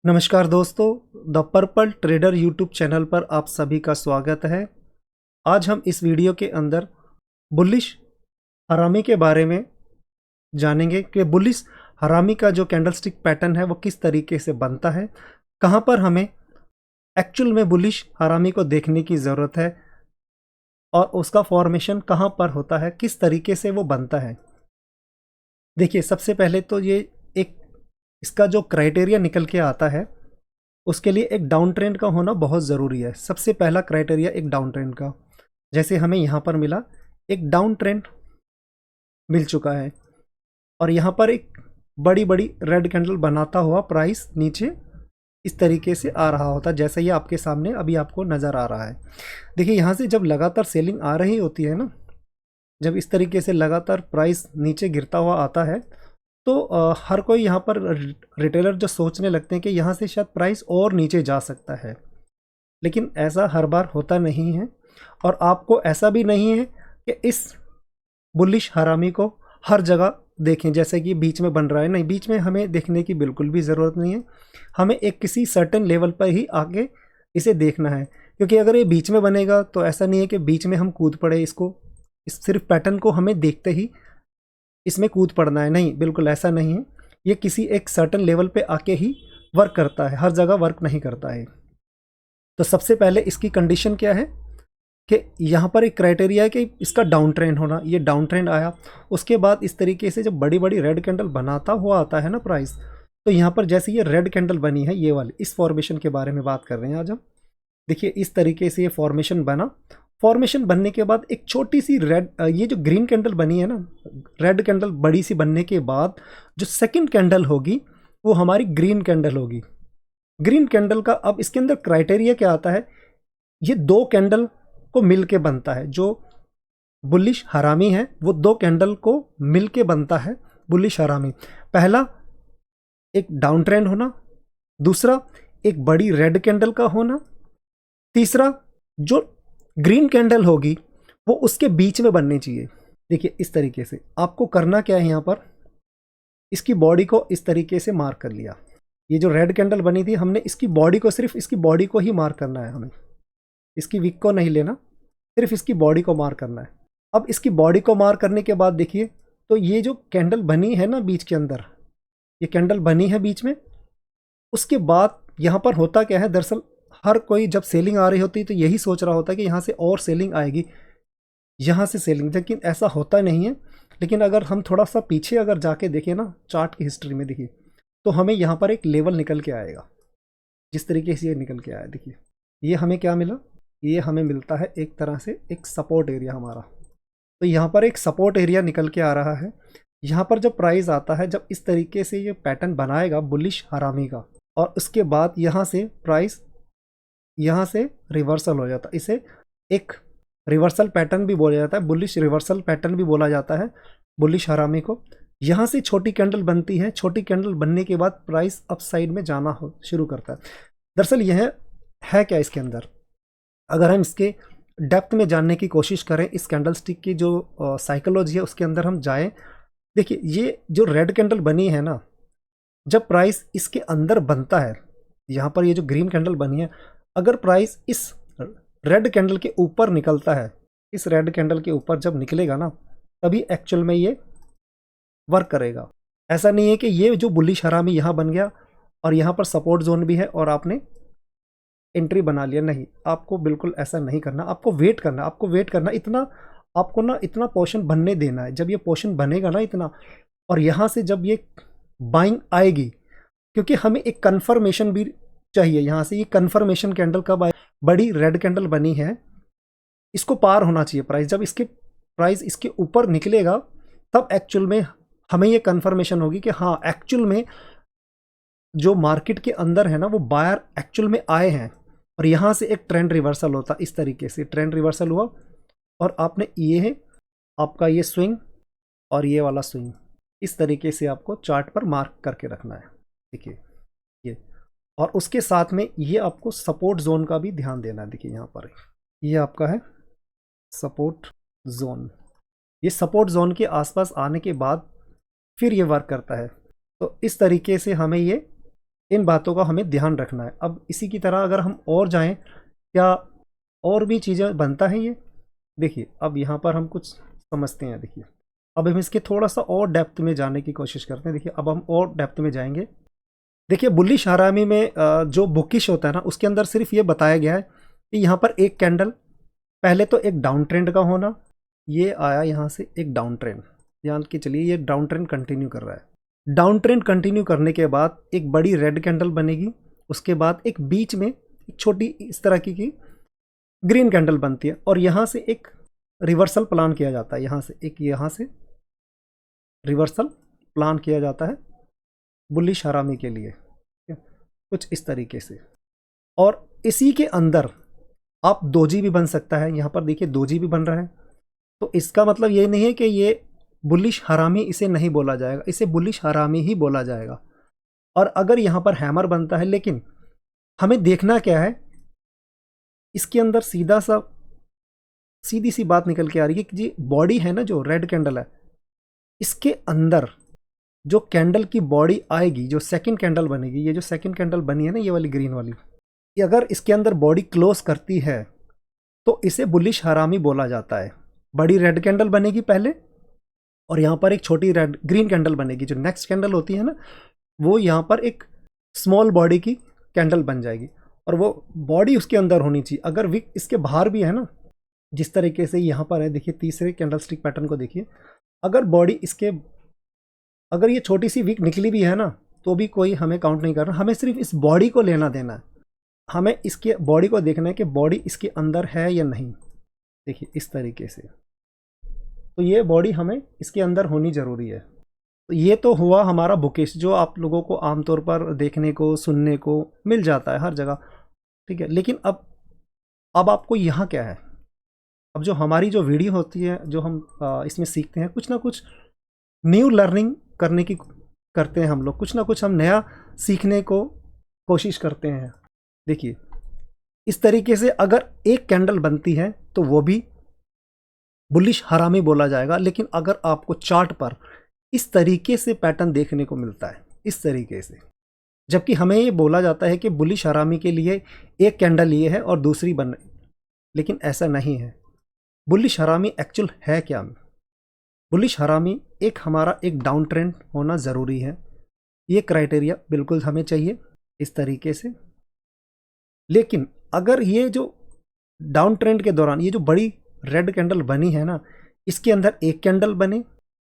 नमस्कार दोस्तों, the purple trader YouTube channel पर आप सभी का स्वागत है। आज हम इस वीडियो के अंदर बुलिश हरामी के बारे में जानेंगे कि बुलिश हरामी का जो कैंडलस्टिक पैटर्न है वो किस तरीके से बनता है, कहाँ पर हमें एक्चुअल में बुलिश हरामी को देखने की ज़रूरत है और उसका फॉर्मेशन कहाँ पर होता है, किस तरीके से वो बनता है। देखिए, सबसे पहले तो ये एक इसका जो क्राइटेरिया निकल के आता है उसके लिए एक डाउन ट्रेंड का होना बहुत ज़रूरी है। सबसे पहला क्राइटेरिया एक डाउन ट्रेंड का, जैसे हमें यहाँ पर मिला एक डाउन ट्रेंड मिल चुका है और यहाँ पर एक बड़ी बड़ी रेड कैंडल बनाता हुआ प्राइस नीचे इस तरीके से आ रहा होता, जैसा ये आपके सामने अभी आपको नज़र आ रहा है। देखिए, यहाँ से जब लगातार सेलिंग आ रही होती है ना, जब इस तरीके से लगातार प्राइस नीचे गिरता हुआ आता है तो हर कोई यहाँ पर रिटेलर जो सोचने लगते हैं कि यहाँ से शायद प्राइस और नीचे जा सकता है, लेकिन ऐसा हर बार होता नहीं है। और आपको ऐसा भी नहीं है कि इस बुलिश हरामी को हर जगह देखें, जैसे कि बीच में बन रहा है। नहीं, बीच में हमें देखने की बिल्कुल भी ज़रूरत नहीं है। हमें एक किसी सर्टेन लेवल पर ही आके इसे देखना है, क्योंकि अगर ये बीच में बनेगा तो ऐसा नहीं है कि बीच में हम कूद पड़े इसको, इस सिर्फ पैटर्न को हमें देखते ही इसमें कूद पड़ना है। नहीं, बिल्कुल ऐसा नहीं है। ये किसी एक सर्टेन लेवल पे आके ही वर्क करता है, हर जगह वर्क नहीं करता है। तो सबसे पहले इसकी कंडीशन क्या है कि यहाँ पर एक क्राइटेरिया है कि इसका डाउन ट्रेंड होना। ये डाउन ट्रेंड आया, उसके बाद इस तरीके से जब बड़ी बड़ी रेड कैंडल बनाता हुआ आता है ना प्राइस, तो यहाँ पर जैसे ये रेड कैंडल बनी है, ये वाली, इस फॉर्मेशन के बारे में बात कर रहे हैं आज हम। देखिए, इस तरीके से ये फॉर्मेशन बना। फॉर्मेशन बनने के बाद एक छोटी सी रेड, ये जो ग्रीन कैंडल बनी है ना, रेड कैंडल बड़ी सी बनने के बाद जो सेकंड कैंडल होगी वो हमारी ग्रीन कैंडल होगी। ग्रीन कैंडल का अब इसके अंदर क्राइटेरिया क्या आता है, ये दो कैंडल को मिल के बनता है। जो बुलिश हरामी है वो दो कैंडल को मिल के बनता है बुलिश हरामी। पहला एक डाउन ट्रेंड होना, दूसरा एक बड़ी रेड कैंडल का होना, तीसरा जो ग्रीन कैंडल होगी वो उसके बीच में बननी चाहिए। देखिए, इस तरीके से आपको करना क्या है, यहाँ पर इसकी बॉडी को इस तरीके से मार्क कर लिया। ये जो रेड कैंडल बनी थी, हमने इसकी बॉडी को, सिर्फ इसकी बॉडी को ही मार्क करना है। हमें इसकी विक को नहीं लेना, सिर्फ इसकी बॉडी को मार्क करना है। अब इसकी बॉडी को मार्क करने के बाद देखिए, तो ये जो कैंडल बनी है ना बीच के अंदर, ये कैंडल बनी है बीच में, उसके बाद यहाँ पर होता क्या है, दरअसल हर कोई जब सेलिंग आ रही होती है तो यही सोच रहा होता है कि यहाँ से और सेलिंग आएगी, यहाँ से सेलिंग, लेकिन ऐसा होता नहीं है। लेकिन अगर हम थोड़ा सा पीछे अगर जाके देखें ना, चार्ट की हिस्ट्री में देखिए, तो हमें यहाँ पर एक लेवल निकल के आएगा। जिस तरीके से ये निकल के आया, देखिए ये हमें क्या मिला, ये हमें मिलता है एक तरह से एक सपोर्ट एरिया हमारा। तो यहाँ पर एक सपोर्ट एरिया निकल के आ रहा है। यहाँ पर जब प्राइस आता है, जब इस तरीके से ये पैटर्न बनाएगा बुलिश हरामी का, और उसके बाद यहाँ से प्राइस यहाँ से रिवर्सल हो जाता है। इसे एक रिवर्सल पैटर्न भी बोला जाता है, बुलिश रिवर्सल पैटर्न भी बोला जाता है बुलिश हरामी को। यहाँ से छोटी कैंडल बनती है, छोटी कैंडल बनने के बाद प्राइस अप साइड में जाना शुरू करता है। दरअसल यह है क्या इसके अंदर, अगर हम इसके डेप्थ में जानने की कोशिश करें, इस कैंडल स्टिक की जो साइकोलॉजी है उसके अंदर हम जाएं। देखिए, ये जो रेड कैंडल बनी है ना, जब प्राइस इसके अंदर बनता है, यहाँ पर ये जो ग्रीन कैंडल बनी है, अगर प्राइस इस रेड कैंडल के ऊपर निकलता है, इस रेड कैंडल के ऊपर जब निकलेगा ना, तभी एक्चुअल में ये वर्क करेगा। ऐसा नहीं है कि ये जो बुलिश हरामी यहाँ बन गया और यहाँ पर सपोर्ट जोन भी है और आपने एंट्री बना लिया। नहीं, आपको बिल्कुल ऐसा नहीं करना। आपको वेट करना, आपको वेट करना, इतना आपको ना इतना पोर्शन बनने देना है। जब ये पोर्शन बनेगा ना इतना, और यहाँ से जब ये बाइंग आएगी, क्योंकि हमें एक कंफर्मेशन भी चाहिए। यहाँ से ये कंफर्मेशन कैंडल कब आए, बड़ी रेड कैंडल बनी है, इसको पार होना चाहिए प्राइस। जब इसके प्राइस इसके ऊपर निकलेगा, तब एक्चुअल में हमें ये कंफर्मेशन होगी कि हाँ, एक्चुअल में जो मार्केट के अंदर है ना, वो बायर एक्चुअल में आए हैं। और यहाँ से एक ट्रेंड रिवर्सल होता, इस तरीके से ट्रेंड रिवर्सल हुआ और आपने ये है आपका ये स्विंग और ये वाला स्विंग, इस तरीके से आपको चार्ट पर मार्क करके रखना है। देखिए ये, और उसके साथ में ये आपको सपोर्ट जोन का भी ध्यान देना है। देखिए यहाँ पर ये आपका है सपोर्ट जोन। ये सपोर्ट जोन के आसपास आने के बाद फिर ये वर्क करता है। तो इस तरीके से हमें ये इन बातों का हमें ध्यान रखना है। अब इसी की तरह अगर हम और जाएं, क्या और भी चीज़ें बनता है ये, देखिए अब यहाँ पर हम कुछ समझते हैं। देखिए अब हम इसके थोड़ा सा और डेप्थ में जाने की कोशिश करते हैं। देखिए अब हम और डेप्थ में जाएंगे। देखिए बुलिश हरामी में जो बुकिश होता है ना, उसके अंदर सिर्फ ये बताया गया है कि यहाँ पर एक कैंडल, पहले तो एक डाउन ट्रेंड का होना, ये आया यहाँ से एक डाउन ट्रेंड, ध्यान के चलिए ये डाउन ट्रेंड कंटिन्यू कर रहा है। डाउन ट्रेंड कंटिन्यू करने के बाद एक बड़ी रेड कैंडल बनेगी, उसके बाद एक बीच में एक छोटी इस तरह की ग्रीन कैंडल बनती है, और यहाँ से एक रिवर्सल प्लान किया जाता है। यहाँ से रिवर्सल प्लान किया जाता है बुलिश हरामी के लिए, कुछ इस तरीके से। और इसी के अंदर आप दोजी भी बन सकता है। यहाँ पर देखिए दोजी भी बन रहा है, तो इसका मतलब ये नहीं है कि ये बुलिश हरामी इसे नहीं बोला जाएगा, इसे बुलिश हरामी ही बोला जाएगा। और अगर यहाँ पर हैमर बनता है, लेकिन हमें देखना क्या है, इसके अंदर सीधी सी बात निकल के आ रही है कि जी बॉडी है ना, जो रेड कैंडल है, इसके अंदर जो कैंडल की बॉडी आएगी, जो सेकंड कैंडल बनेगी, ये जो सेकंड कैंडल बनी है ना, ये वाली ग्रीन वाली, ये अगर इसके अंदर बॉडी क्लोज करती है तो इसे बुलिश हरामी बोला जाता है। बड़ी रेड कैंडल बनेगी पहले, और यहाँ पर एक छोटी रेड ग्रीन कैंडल बनेगी। जो नेक्स्ट कैंडल होती है ना, वो यहाँ पर एक स्मॉल बॉडी की कैंडल बन जाएगी, और वो बॉडी उसके अंदर होनी चाहिए। अगर विक इसके बाहर भी है ना, जिस तरीके से यहाँ पर है, देखिए तीसरे कैंडल स्टिक पैटर्न को देखिए, अगर बॉडी इसके, अगर ये छोटी सी विक निकली भी है ना, तो भी कोई हमें काउंट नहीं करना, हमें सिर्फ इस बॉडी को लेना देना है। हमें इसके बॉडी को देखना है कि बॉडी इसके अंदर है या नहीं। देखिए इस तरीके से, तो ये बॉडी हमें इसके अंदर होनी ज़रूरी है। तो ये तो हुआ हमारा बुकिश, जो आप लोगों को आमतौर पर देखने को सुनने को मिल जाता है हर जगह, ठीक है। लेकिन अब आपको यहाँ क्या है, अब जो हमारी जो वीडियो होती है, जो हम इसमें सीखते हैं, कुछ ना कुछ न्यू लर्निंग करने की करते हैं हम लोग, कुछ ना कुछ हम नया सीखने को कोशिश करते हैं। देखिए इस तरीके से अगर एक कैंडल बनती है तो वो भी बुलिश हरामी बोला जाएगा। लेकिन अगर आपको चार्ट पर इस तरीके से पैटर्न देखने को मिलता है, इस तरीके से, जबकि हमें ये बोला जाता है कि बुलिश हरामी के लिए एक कैंडल ये है और दूसरी बन रही, लेकिन ऐसा नहीं है। बुलिश हरामी एक्चुअल है क्या? बुलिश हरामी एक हमारा एक डाउन ट्रेंड होना ज़रूरी है, ये क्राइटेरिया बिल्कुल हमें चाहिए इस तरीके से। लेकिन अगर ये जो डाउन ट्रेंड के दौरान ये जो बड़ी रेड कैंडल बनी है ना, इसके अंदर एक कैंडल बने,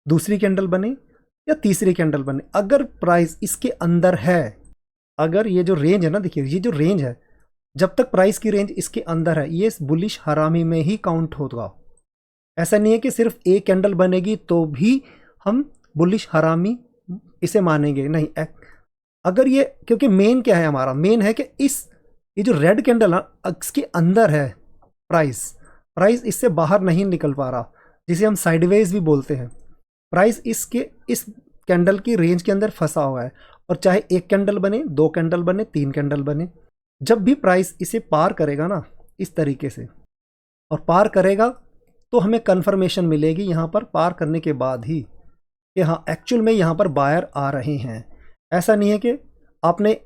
दूसरी कैंडल बने या तीसरी कैंडल बने, अगर प्राइस इसके अंदर है, अगर ये जो रेंज है ना, देखिए ये जो रेंज है, जब तक प्राइस की रेंज इसके अंदर है, ये बुलिश हरामी में ही काउंट होगा। ऐसा नहीं है कि सिर्फ एक कैंडल बनेगी तो भी हम बुलिश हरामी इसे मानेंगे, नहीं। अगर ये, क्योंकि मेन क्या है हमारा, मेन है कि ये जो रेड कैंडल है इसके अंदर है, प्राइस इससे बाहर नहीं निकल पा रहा, जिसे हम साइडवेज भी बोलते हैं। प्राइस इस कैंडल की रेंज के अंदर फंसा हुआ है, और चाहे एक कैंडल बने, दो कैंडल बने, तीन कैंडल बने, जब भी प्राइस इसे पार करेगा ना इस तरीके से, और पार करेगा तो हमें कंफर्मेशन मिलेगी यहाँ पर पार करने के बाद ही कि हाँ एक्चुअल में यहाँ पर बायर आ रहे हैं। ऐसा नहीं है कि आपने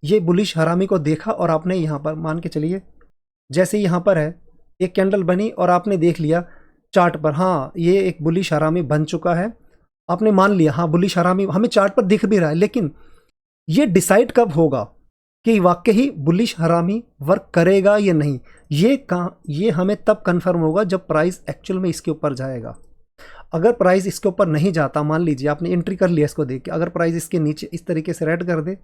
ये बुलिश हरामी को देखा और आपने यहाँ पर, मान के चलिए जैसे यहाँ पर है एक कैंडल बनी और आपने देख लिया चार्ट पर, हाँ ये एक बुलिश हरामी बन चुका है, आपने मान लिया हाँ बुलिश हरामी हमें चार्ट पर दिख भी रहा है। लेकिन ये डिसाइड कब होगा कि वाकई ही बुलिश हरामी वर्क करेगा या नहीं, ये हमें तब कंफर्म होगा जब प्राइस एक्चुअल में इसके ऊपर जाएगा। अगर प्राइस इसके ऊपर नहीं जाता, मान लीजिए आपने एंट्री कर लिया इसको देख के, अगर प्राइस इसके नीचे इस तरीके से रेड कर दे,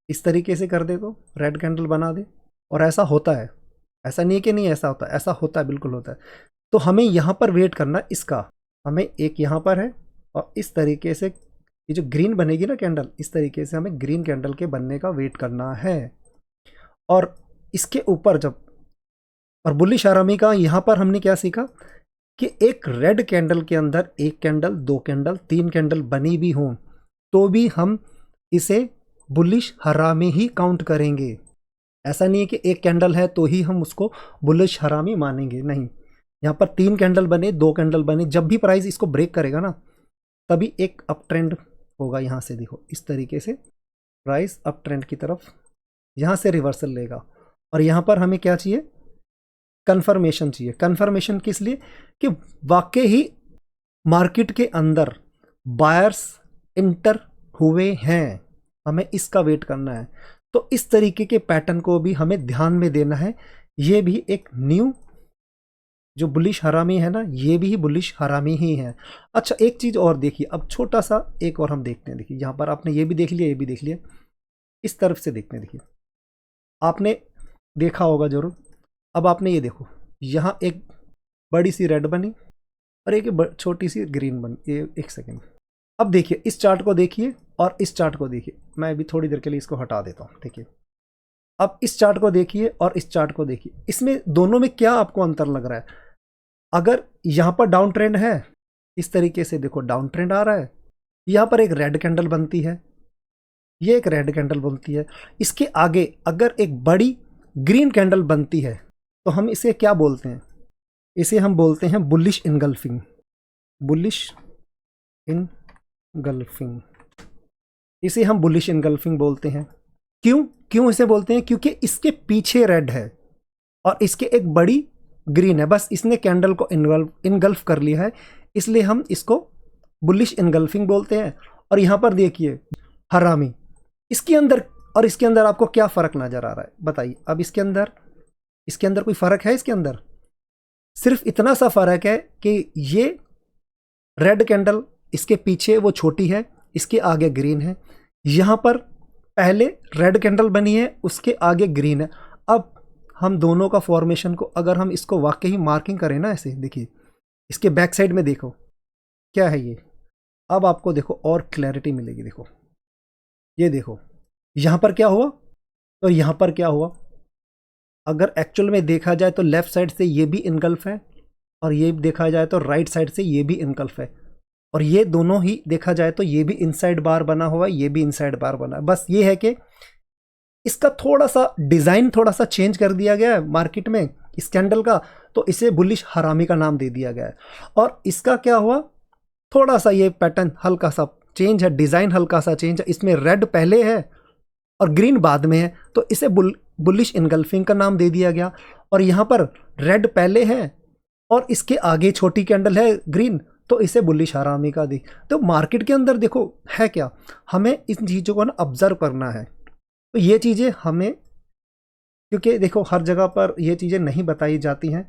इस तरीके से कर दे, तो रेड कैंडल बना दे, और ऐसा होता है, ऐसा नहीं है कि नहीं ऐसा होता है, ऐसा होता है, बिल्कुल होता है। तो हमें यहाँ पर वेट करना इसका, हमें एक यहाँ पर है और इस तरीके से ये जो ग्रीन बनेगी ना कैंडल, इस तरीके से हमें ग्रीन कैंडल के बनने का वेट करना है। और इसके ऊपर जब, और बुलिश हरामी का यहाँ पर हमने क्या सीखा कि एक रेड कैंडल के अंदर एक कैंडल, दो कैंडल, तीन कैंडल बनी भी हों तो भी हम इसे बुलिश हरामी ही काउंट करेंगे। ऐसा नहीं है कि एक कैंडल है तो ही हम उसको बुलिश हरामी मानेंगे, नहीं। यहाँ पर तीन कैंडल बने, दो कैंडल बने, जब भी प्राइस इसको ब्रेक करेगा ना तभी एक अप ट्रेंड होगा। यहाँ से देखो इस तरीके से प्राइस अप ट्रेंड की तरफ यहाँ से रिवर्सल लेगा। और यहाँ पर हमें क्या चाहिए, कंफर्मेशन चाहिए। कंफर्मेशन किस लिए, कि वाकई ही मार्केट के अंदर बायर्स इंटर हुए हैं, हमें इसका वेट करना है। तो इस तरीके के पैटर्न को भी हमें ध्यान में देना है। ये भी एक न्यू जो बुलिश हरामी है ना, ये भी बुलिश हरामी ही है। अच्छा एक चीज़ और देखिए, अब छोटा सा एक और हम देखते हैं। देखिए यहाँ पर आपने ये भी देख लिया, ये भी देख लिया, इस तरफ से देखते हैं। देखिए आपने देखा होगा जरूर। अब आपने ये देखो, यहाँ एक बड़ी सी रेड बनी और एक छोटी सी ग्रीन बनी। ये एक सेकेंड, अब देखिए इस चार्ट को देखिए और इस चार्ट को देखिए। मैं अभी थोड़ी देर के लिए इसको हटा देता हूँ। देखिए अब इस चार्ट को देखिए और इस चार्ट को देखिए, इसमें दोनों में क्या आपको अंतर लग रहा है। अगर यहाँ पर डाउन ट्रेंड है, इस तरीके से देखो डाउन ट्रेंड आ रहा है, यहाँ पर एक रेड कैंडल बनती है, ये एक रेड कैंडल बनती है, इसके आगे अगर एक बड़ी ग्रीन कैंडल बनती है तो हम इसे क्या बोलते हैं, इसे हम बोलते हैं बुलिश इनगल्फिंग। बुलिश इनगल्फिंग, इसे हम बुलिश इनगल्फिंग बोलते हैं। क्यों इसे बोलते हैं, क्योंकि इसके पीछे रेड है और इसके एक बड़ी ग्रीन है, बस इसने कैंडल को इनगल्फ कर लिया है, इसलिए हम इसको बुलिश इनगल्फिंग बोलते हैं। और यहां पर देखिए हरामी, इसके अंदर और इसके अंदर आपको क्या फर्क नजर आ रहा है बताइए। अब इसके अंदर कोई फर्क है, इसके अंदर सिर्फ इतना सा फर्क है कि ये रेड कैंडल इसके पीछे वो छोटी है, इसके आगे ग्रीन है। यहां पर पहले रेड कैंडल बनी है, उसके आगे ग्रीन है। अब हम दोनों का फॉर्मेशन को अगर हम इसको वाकई मार्किंग करें ना, ऐसे देखिए इसके बैक साइड में देखो क्या है ये। अब आपको देखो और क्लैरिटी मिलेगी। देखो ये देखो यहां पर क्या हुआ और यहां पर क्या हुआ। अगर एक्चुअल में देखा जाए तो लेफ्ट साइड से ये भी इनगल्फ है और ये देखा जाए तो राइट साइड से ये भी इनगल्फ है, और ये दोनों ही देखा जाए तो ये भी इनसाइड बार बना हुआ है, ये भी इनसाइड बार बना है। बस ये है कि इसका थोड़ा सा डिजाइन थोड़ा सा चेंज कर दिया गया है मार्केट में इस कैंडल का, तो इसे बुलिश हरामी का नाम दे दिया गया है। और इसका क्या हुआ, थोड़ा सा ये पैटर्न हल्का सा चेंज है, डिजाइन हल्का सा चेंज है, इसमें रेड पहले है और ग्रीन बाद में है, तो इसे बुलिश इनगल्फिंग का नाम दे दिया गया। और यहां पर रेड पहले है और इसके आगे छोटी कैंडल है ग्रीन, तो इसे बुलिश हरामी का दी। तो मार्केट के अंदर देखो है क्या, हमें इन चीज़ों को ना ऑब्जर्व करना है। तो ये चीज़ें हमें, क्योंकि देखो हर जगह पर ये चीज़ें नहीं बताई जाती हैं,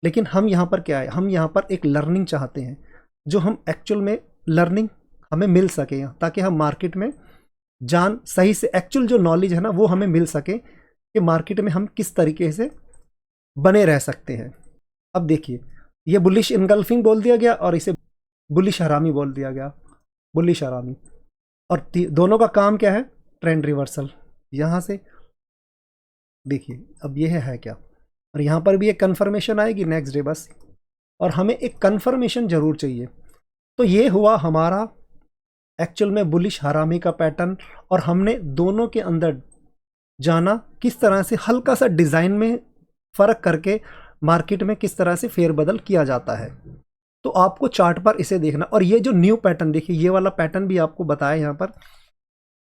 लेकिन हम यहाँ पर क्या है, हम यहाँ पर एक लर्निंग चाहते हैं, जो हम एक्चुअल में लर्निंग हमें मिल सके, ताकि हम मार्केट में जान सही से एक्चुअल जो नॉलेज है ना वो हमें मिल सके कि मार्केट में हम किस तरीके से बने रह सकते हैं। अब देखिए ये बुलिश इनगल्फिंग बोल दिया गया और इसे बुलिश हरामी बोल दिया गया, बुलिश हरामी। और दोनों का काम क्या है, ट्रेंड रिवर्सल। यहाँ से देखिए अब ये है क्या, और यहाँ पर भी एक कंफर्मेशन आएगी नेक्स्ट डे बस, और हमें एक कंफर्मेशन जरूर चाहिए। तो ये हुआ हमारा एक्चुअल में बुलिश हरामी का पैटर्न, और हमने दोनों के अंदर जाना किस तरह से हल्का सा डिज़ाइन में फ़र्क करके मार्केट में किस तरह से फेरबदल किया जाता है। तो आपको चार्ट पर इसे देखना। और ये जो न्यू पैटर्न देखिए, ये वाला पैटर्न भी आपको बताया यहाँ पर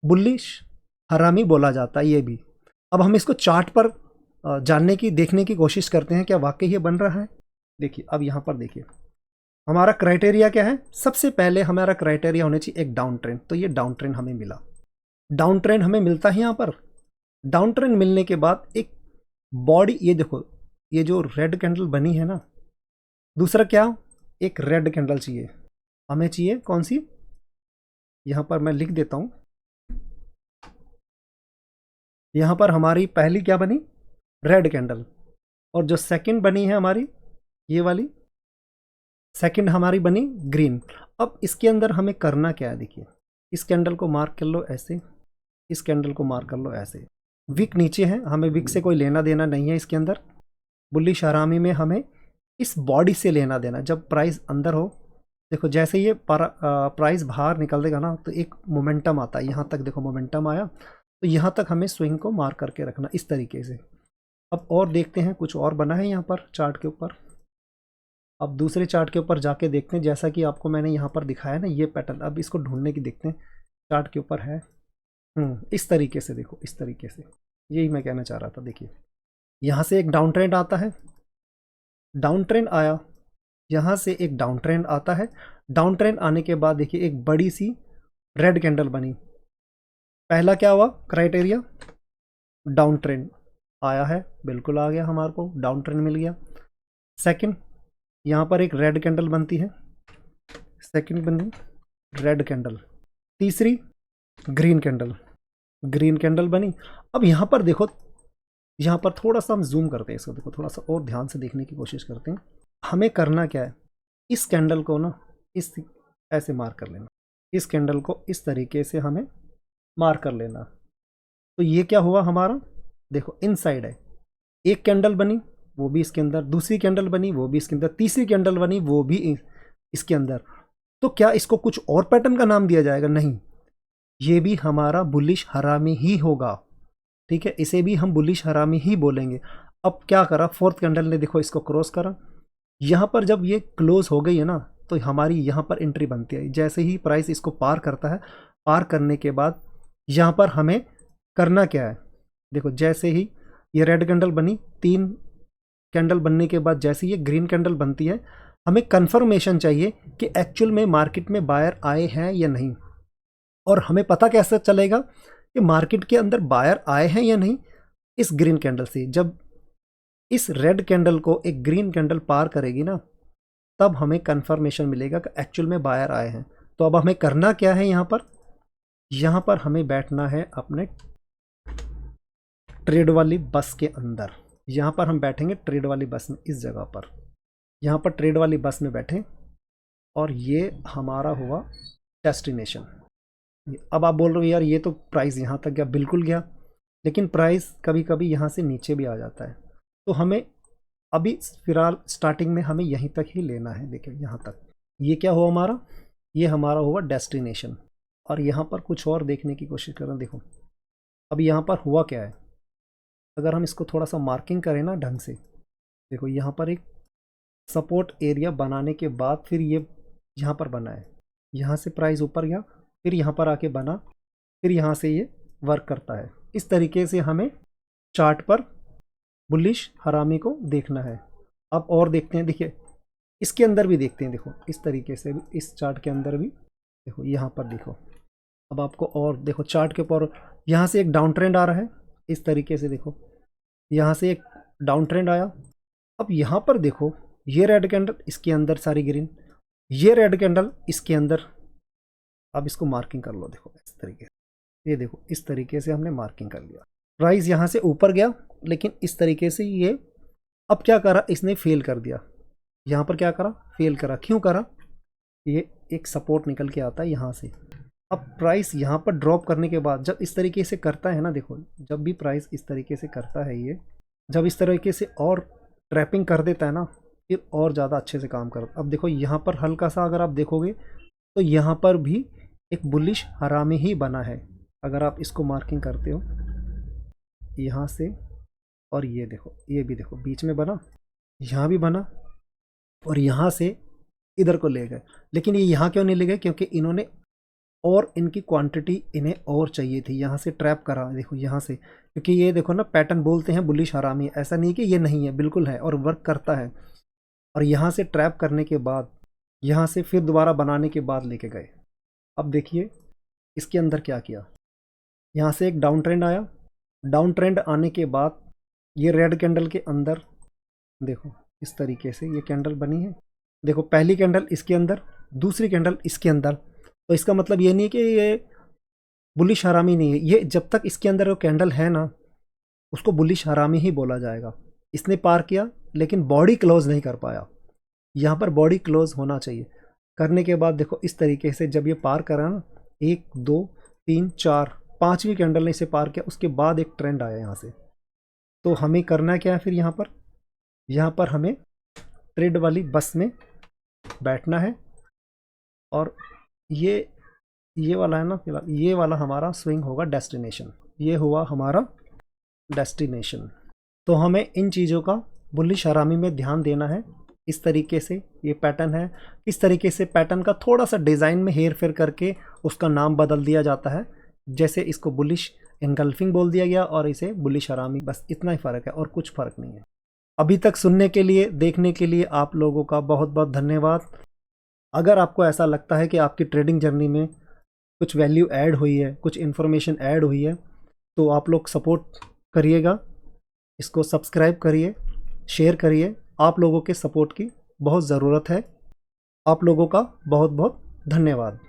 बुलिश हरामी बोला जाता है, ये भी। अब हम इसको चार्ट पर जानने की देखने की कोशिश करते हैं क्या वाकई ये बन रहा है। देखिए अब यहाँ पर देखिए हमारा क्राइटेरिया क्या है, सबसे पहले हमारा क्राइटेरिया होना चाहिए एक डाउन ट्रेंड। तो ये डाउन ट्रेंड हमें मिला, डाउन ट्रेंड हमें मिलता है यहाँ पर। डाउन ट्रेंड मिलने के बाद एक बॉडी, ये देखो ये जो रेड कैंडल बनी है ना, दूसरा क्या, एक रेड कैंडल चाहिए हमें, चाहिए कौन सी, यहाँ पर मैं लिख देता हूँ। यहाँ पर हमारी पहली क्या बनी, रेड कैंडल, और जो सेकंड बनी है हमारी ये वाली, सेकंड हमारी बनी ग्रीन। अब इसके अंदर हमें करना क्या है, देखिए इस कैंडल को मार्क कर लो ऐसे, इस कैंडल को मार्क कर लो ऐसे। विक नीचे है, हमें विक से कोई लेना देना नहीं है इसके अंदर। बुलिश हरामी में हमें इस बॉडी से लेना देना। जब प्राइस अंदर हो, देखो जैसे ये प्राइस बाहर निकल देगा ना, तो एक मोमेंटम आता है, यहाँ तक देखो मोमेंटम आया, तो यहाँ तक हमें स्विंग को मार्क करके रखना इस तरीके से। अब और देखते हैं, कुछ और बना है यहाँ पर चार्ट के ऊपर। अब दूसरे चार्ट के ऊपर जाके देखते हैं, जैसा कि आपको मैंने यहाँ पर दिखाया ना ये पैटर्न, अब इसको ढूंढने की देखते हैं चार्ट के ऊपर है। इस तरीके से देखो, इस तरीके से यही मैं कहना चाह रहा था। देखिए यहाँ से एक डाउन ट्रेंड आता है, डाउन ट्रेंड आया, यहाँ से एक डाउन ट्रेंड आता है, डाउन ट्रेंड आने के बाद देखिए एक बड़ी सी रेड कैंडल बनी। पहला क्या हुआ क्राइटेरिया, डाउन ट्रेंड आया है, बिल्कुल आ गया, हमारे को डाउन ट्रेंड मिल गया। सेकंड, यहाँ पर एक रेड कैंडल बनती है, सेकंड बनी रेड कैंडल। तीसरी ग्रीन कैंडल, ग्रीन कैंडल बनी। अब यहाँ पर देखो, यहाँ पर थोड़ा सा हम जूम करते हैं इसको, देखो थोड़ा सा और ध्यान से देखने की कोशिश करते हैं। हमें करना क्या है, इस कैंडल को ना इस ऐसे मार्क कर लेना, इस कैंडल को इस तरीके से हमें मार्क कर लेना। तो ये क्या हुआ हमारा, देखो इनसाइड है, एक कैंडल बनी वो भी इसके अंदर, दूसरी कैंडल बनी वो भी इसके अंदर, तीसरी कैंडल बनी वो भी इसके अंदर। तो क्या इसको कुछ और पैटर्न का नाम दिया जाएगा, नहीं, ये भी हमारा बुलिश हरामी ही होगा, ठीक है, इसे भी हम बुलिश हरामी ही बोलेंगे। अब क्या करा, फोर्थ कैंडल ने देखो इसको क्रॉस करा, यहाँ पर जब ये क्लोज हो गई है ना, तो हमारी यहाँ पर एंट्री बनती है। जैसे ही प्राइस इसको पार करता है, पार करने के बाद यहाँ पर हमें करना क्या है, देखो जैसे ही ये रेड कैंडल बनी, 3 कैंडल बनने के बाद जैसे ये ग्रीन कैंडल बनती है, हमें कंफर्मेशन चाहिए कि एक्चुअल में मार्केट में बायर आए हैं या नहीं। और हमें पता कैसे चलेगा कि मार्केट के अंदर बायर आए हैं या नहीं, इस ग्रीन कैंडल से। जब इस रेड कैंडल को एक ग्रीन कैंडल पार करेगी ना, तब हमें कंफर्मेशन मिलेगा कि एक्चुअल में बायर आए हैं। तो अब हमें करना क्या है, यहाँ पर हमें बैठना है अपने ट्रेड वाली बस के अंदर। यहाँ पर हम बैठेंगे ट्रेड वाली बस में, इस जगह पर, यहाँ पर ट्रेड वाली बस में बैठे, और ये हमारा हुआ डेस्टिनेशन। अब आप बोल रहे हो यार ये तो प्राइस यहाँ तक गया, बिल्कुल गया, लेकिन प्राइस कभी कभी यहाँ से नीचे भी आ जाता है। तो हमें अभी फिलहाल स्टार्टिंग में हमें यहीं तक ही लेना है। देखिए यहाँ तक, ये क्या हुआ हमारा, ये हमारा हुआ डेस्टिनेशन। और यहाँ पर कुछ और देखने की कोशिश करें, देखो अब यहाँ पर हुआ क्या है, अगर हम इसको थोड़ा सा मार्किंग करें ना ढंग से, देखो यहाँ पर एक सपोर्ट एरिया बनाने के बाद फिर ये यहाँ पर बना है, यहाँ से प्राइस ऊपर गया, फिर यहाँ पर आके बना, फिर यहाँ से ये वर्क करता है। इस तरीके से हमें चार्ट पर बुलिश हरामी को देखना है। अब और देखते हैं, देखिए इसके अंदर भी देखते हैं, देखो इस तरीके से भी, इस चार्ट के अंदर भी देखो, यहाँ पर देखो, अब आपको और देखो चार्ट के ऊपर यहाँ से एक डाउन ट्रेंड आ रहा है, इस तरीके से देखो यहाँ से एक डाउन ट्रेंड आया। अब यहाँ पर देखो ये रेड कैंडल, इसके अंदर सारी ग्रीन, ये रेड कैंडल इसके अंदर। अब इसको मार्किंग कर लो, देखो इस तरीके से, ये देखो इस तरीके से हमने मार्किंग कर लिया। प्राइस यहाँ से ऊपर गया, लेकिन इस तरीके से ये अब क्या करा, इसने फेल कर दिया। यहाँ पर क्या करा, फेल करा। क्यों करा, ये एक सपोर्ट निकल के आता है यहाँ से। अब प्राइस यहाँ पर ड्रॉप करने के बाद जब इस तरीके से करता है ना, देखो जब भी प्राइस इस तरीके से करता है, ये जब इस तरीके से और ट्रैपिंग कर देता है ना, फिर और ज़्यादा अच्छे से काम करता। अब देखो यहाँ पर हल्का सा अगर आप देखोगे तो यहाँ पर भी एक बुलिश हरामी ही बना है। अगर आप इसको मार्किंग करते हो यहाँ से, और ये देखो ये भी देखो बीच में बना, यहाँ भी बना, और यहाँ से इधर को ले गए। लेकिन ये यहाँ क्यों नहीं ले गए, क्योंकि इन्होंने और इनकी क्वांटिटी इन्हें और चाहिए थी, यहाँ से ट्रैप करा। देखो यहाँ से, क्योंकि ये देखो ना पैटर्न बोलते हैं बुलिश हरामी, ऐसा नहीं कि ये नहीं है, बिल्कुल है और वर्क करता है। और यहाँ से ट्रैप करने के बाद यहाँ से फिर दोबारा बनाने के बाद लेके गए। अब देखिए इसके अंदर क्या किया, यहाँ से एक डाउन ट्रेंड आया, डाउन ट्रेंड आने के बाद ये रेड कैंडल के अंदर देखो इस तरीके से ये कैंडल बनी है। देखो पहली कैंडल इसके अंदर, दूसरी कैंडल इसके अंदर। तो इसका मतलब ये नहीं कि ये बुलिश हरामी नहीं है, ये जब तक इसके अंदर वो कैंडल है ना, उसको बुलिश हरामी ही बोला जाएगा। इसने पार किया लेकिन बॉडी क्लोज नहीं कर पाया, यहाँ पर बॉडी क्लोज होना चाहिए। करने के बाद देखो इस तरीके से जब ये पार करा ना, 1 2 3 4 5वीं कैंडल ने इसे पार किया, उसके बाद एक ट्रेंड आया यहाँ से। तो हमें करना क्या है फिर, यहाँ पर हमें ट्रेड वाली बस में बैठना है। और ये वाला है ना, फिलहाल ये वाला हमारा स्विंग होगा डेस्टिनेशन, ये हुआ हमारा डेस्टिनेशन। तो हमें इन चीज़ों का बुलिश हरामी में ध्यान देना है। इस तरीके से ये पैटर्न है, इस तरीके से पैटर्न का थोड़ा सा डिज़ाइन में हेर फेर करके उसका नाम बदल दिया जाता है। जैसे इसको बुलिश एंगल्फिंग बोल दिया गया और इसे बुलिश हरामी, बस इतना ही फ़र्क है और कुछ फ़र्क नहीं है। अभी तक सुनने के लिए, देखने के लिए आप लोगों का बहुत बहुत धन्यवाद। अगर आपको ऐसा लगता है कि आपकी ट्रेडिंग जर्नी में कुछ वैल्यू ऐड हुई है, कुछ इन्फॉर्मेशन ऐड हुई है, तो आप लोग सपोर्ट करिएगा, इसको सब्सक्राइब करिए, शेयर करिए। आप लोगों के सपोर्ट की बहुत ज़रूरत है। आप लोगों का बहुत बहुत धन्यवाद।